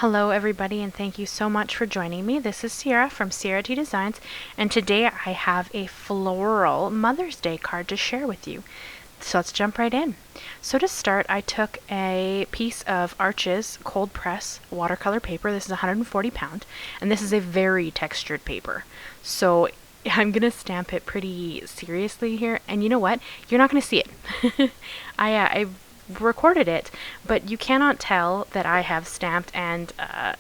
Hello everybody, and thank you so much for joining me. This is Sierra from Sierra T Designs, and today I have a floral Mother's Day card to share with you. So let's jump right in. So to start, I took a piece of Arches cold press watercolor paper. This is 140 pound, and this is a very textured paper. So I'm gonna stamp it pretty seriously here, and you know what? You're not gonna see it. I recorded it, but you cannot tell that I have stamped and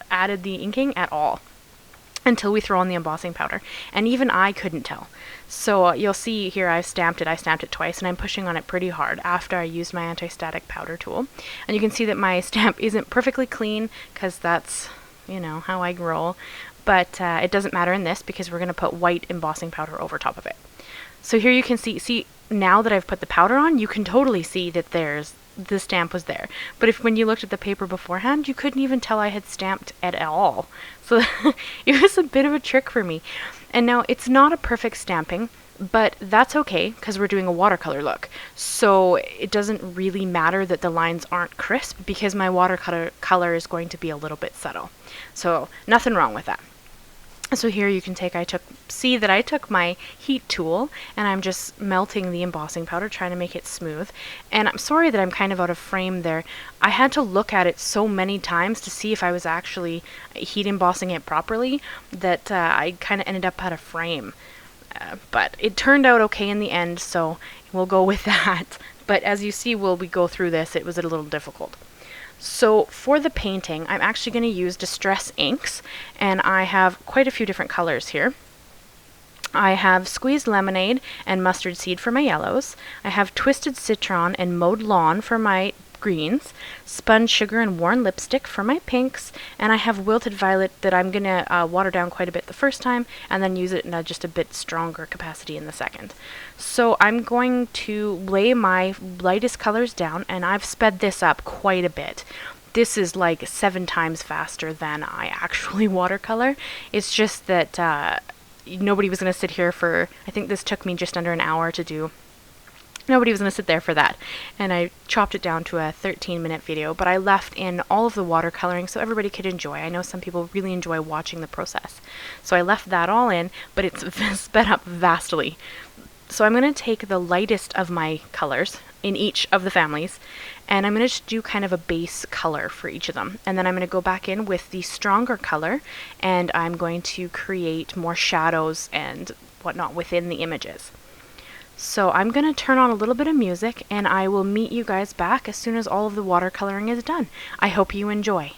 added the inking at all until we throw on the embossing powder, and even I couldn't tell. So you'll see here I stamped it twice, and I'm pushing on it pretty hard after I used my anti-static powder tool. And you can see that my stamp isn't perfectly clean because that's, you know, how I roll, but it doesn't matter in this because we're going to put white embossing powder over top of it. So here you can see now that I've put the powder on, you can totally see that the stamp was there. But when you looked at the paper beforehand, you couldn't even tell I had stamped at all. So it was a bit of a trick for me. And now it's not a perfect stamping, but that's okay because we're doing a watercolor look. So it doesn't really matter that the lines aren't crisp because my watercolor is going to be a little bit subtle. So nothing wrong with that. So here you can see that I took my heat tool and I'm just melting the embossing powder, trying to make it smooth. And I'm sorry that I'm kind of out of frame there. I had to look at it so many times to see if I was actually heat embossing it properly that I kind of ended up out of frame. But it turned out okay in the end, so we'll go with that. But as you see, while we go through this, it was a little difficult. So for the painting, I'm actually going to use Distress inks, and I have quite a few different colors here. I have Squeezed Lemonade and Mustard Seed for my yellows. I have Twisted Citron and Mowed Lawn for my greens, Spun Sugar and Worn Lipstick for my pinks, and I have Wilted Violet that I'm going to water down quite a bit the first time and then use it in just a bit stronger capacity in the second. So I'm going to lay my lightest colors down, and I've sped this up quite a bit. This is like 7 times faster than I actually watercolor. It's just that nobody was going to sit here for, I think this took me just under an hour to do. Nobody was going to sit there for that, and I chopped it down to a 13-minute video, but I left in all of the watercoloring so everybody could enjoy. I know some people really enjoy watching the process, so I left that all in, but it's sped up vastly. So I'm going to take the lightest of my colors in each of the families, and I'm going to just do kind of a base color for each of them, and then I'm going to go back in with the stronger color, and I'm going to create more shadows and whatnot within the images. So I'm going to turn on a little bit of music, and I will meet you guys back as soon as all of the watercoloring is done. I hope you enjoy.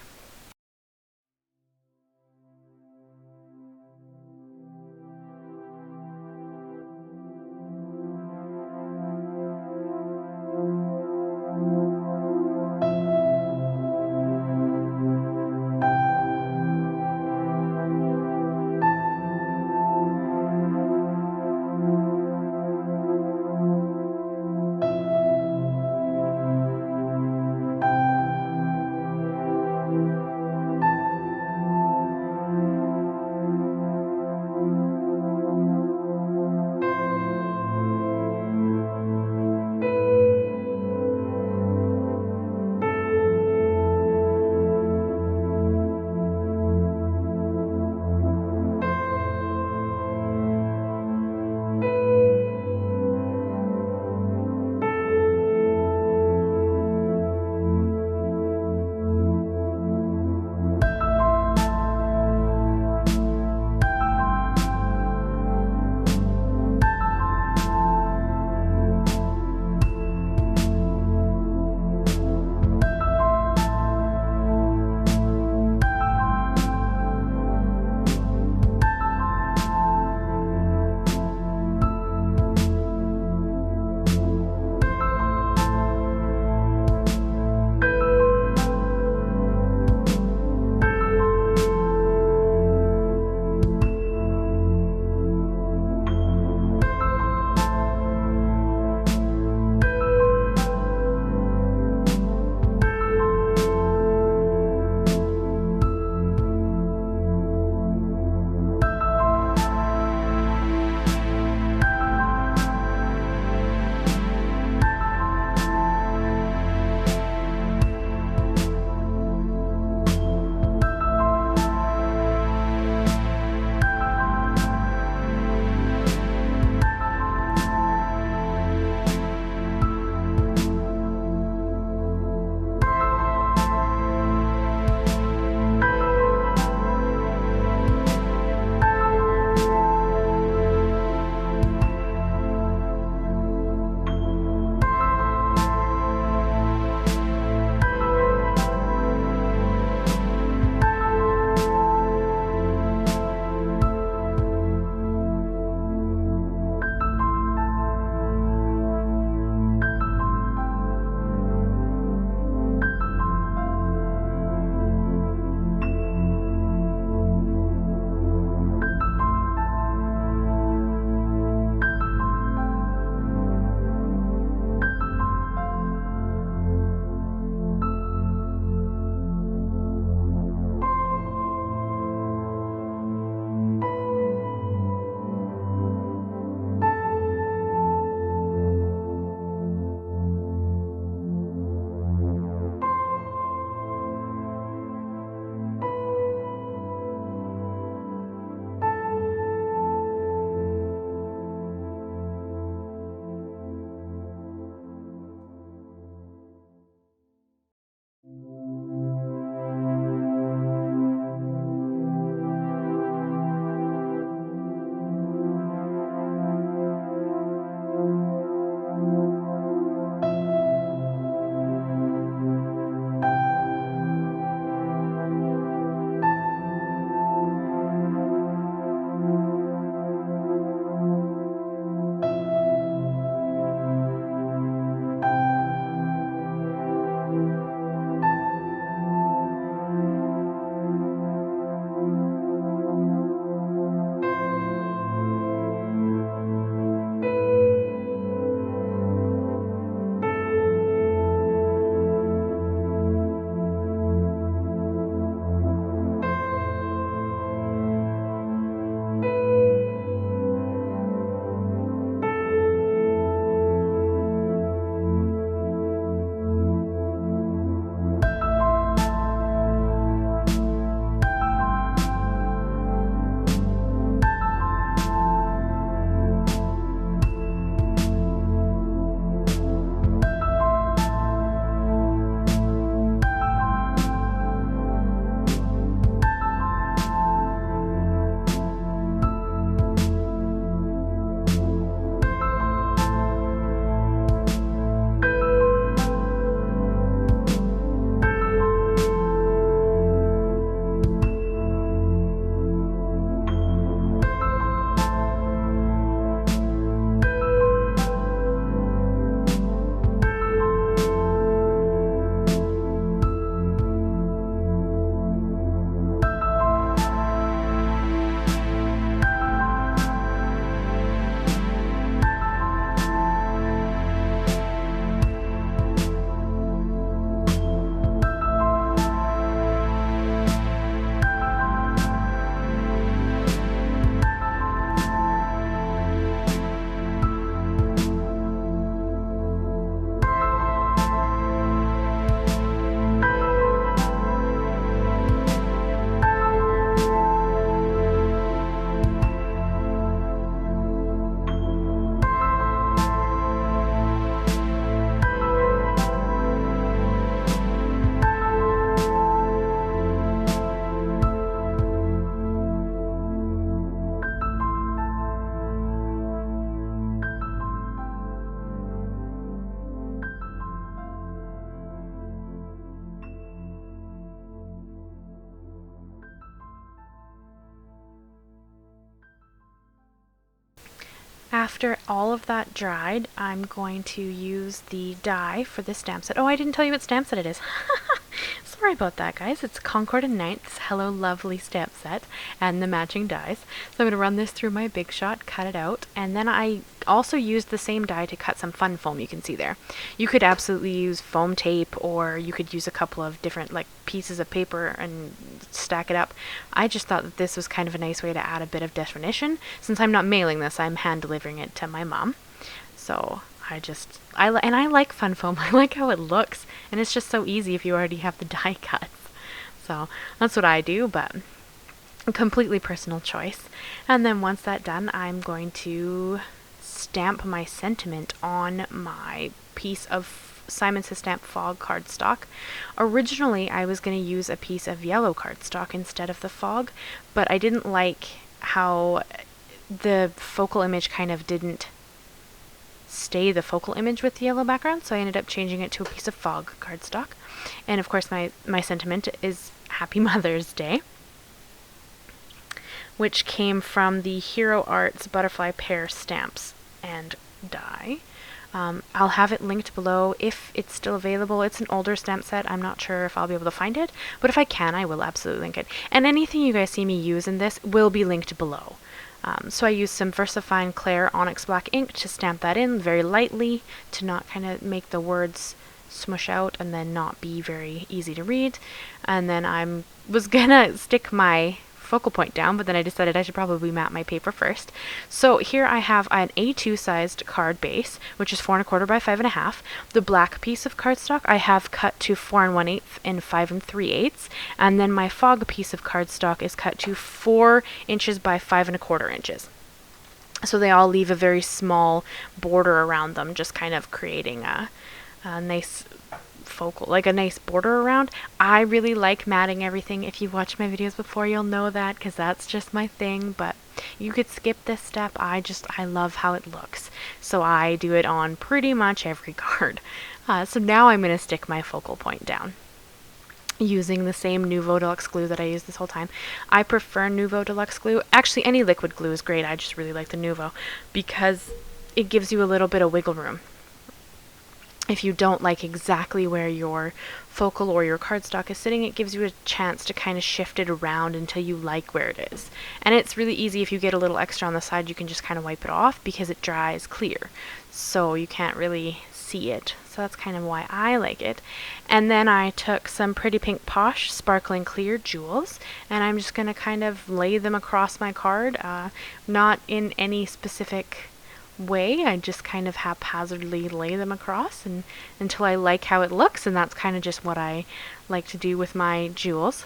After all of that dried, I'm going to use the die for this stamp set. Oh, I didn't tell you what stamp set it is. Sorry about that, guys. It's Concord 9th Hello Lovely stamp set and the matching dies. So I'm going to run this through my Big Shot, cut it out, and then I also used the same die to cut some fun foam you can see there. You could absolutely use foam tape, or you could use a couple of different pieces of paper and stack it up. I just thought that this was kind of a nice way to add a bit of definition. Since I'm not mailing this, I'm hand delivering it to my mom. So I like fun foam. I like how it looks, and it's just so easy if you already have the die cuts. So that's what I do, but a completely personal choice. And then once that's done, I'm going to stamp my sentiment on my piece of Simon Says Stamp Fog cardstock. Originally, I was going to use a piece of yellow cardstock instead of the fog, but I didn't like how the focal image kind of didn't stay the focal image with the yellow background, so I ended up changing it to a piece of fog cardstock. And of course my sentiment is Happy Mother's Day, which came from the Hero Arts Butterfly Pear stamps and die. I'll have it linked below if it's still available. It's an older stamp set. I'm not sure if I'll be able to find it, but if I can, I will absolutely link it. And anything you guys see me use in this will be linked below. So I used some Versafine Clair Onyx Black ink to stamp that in very lightly to not kind of make the words smush out and then not be very easy to read. And then I was gonna stick my focal point down, but then I decided I should probably map my paper first. So here I have an A2 sized card base, which is 4 1/4 by 5 1/2. The black piece of cardstock I have cut to 4 1/8 and 5 3/8, and then my fog piece of cardstock is cut to 4 inches by 5 1/4 inches. So they all leave a very small border around them, just kind of creating a nice focal, like a nice border around. I really like matting everything. If you've watched my videos before, you'll know that, because that's just my thing, but you could skip this step. I love how it looks, so I do it on pretty much every card. So now I'm going to stick my focal point down using the same Nuvo Deluxe glue that I used this whole time. I prefer Nuvo Deluxe glue. Actually, any liquid glue is great. I just really like the Nuvo because it gives you a little bit of wiggle room. If you don't like exactly where your focal or your cardstock is sitting, it gives you a chance to kind of shift it around until you like where it is. And it's really easy. If you get a little extra on the side, you can just kind of wipe it off because it dries clear, so you can't really see it. So that's kind of why I like it. And then I took some pretty pink Posh sparkling clear jewels, and I'm just going to kind of lay them across my card, not in any specific way. I just kind of haphazardly lay them across and until I like how it looks, and that's kind of just what I like to do with my jewels.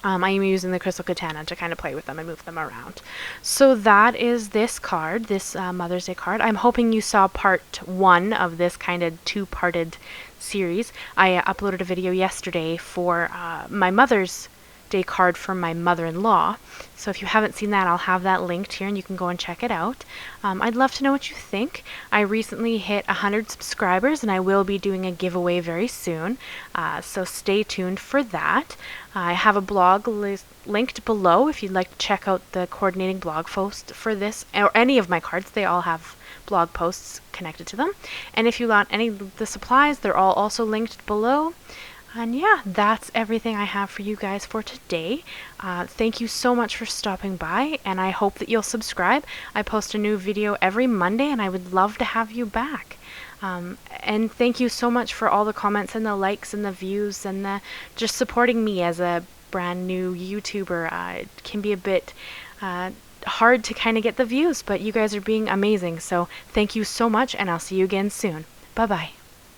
I am using the crystal katana to kind of play with them and move them around. So that is this card, this Mother's Day card. I'm hoping you saw part 1 of this kind of 2-parted series. I uploaded a video yesterday for my Mother's Day card from my mother-in-law. So if you haven't seen that, I'll have that linked here and you can go and check it out. I'd love to know what you think. I recently hit 100 subscribers and I will be doing a giveaway very soon. So stay tuned for that. I have a blog linked below if you'd like to check out the coordinating blog post for this or any of my cards. They all have blog posts connected to them. And if you want any of the supplies, they're all also linked below. And yeah, that's everything I have for you guys for today. Thank you so much for stopping by, and I hope that you'll subscribe. I post a new video every Monday, and I would love to have you back. And thank you so much for all the comments and the likes and the views and the just supporting me as a brand new YouTuber. It can be a bit hard to kind of get the views, but you guys are being amazing. So thank you so much, and I'll see you again soon. Bye-bye.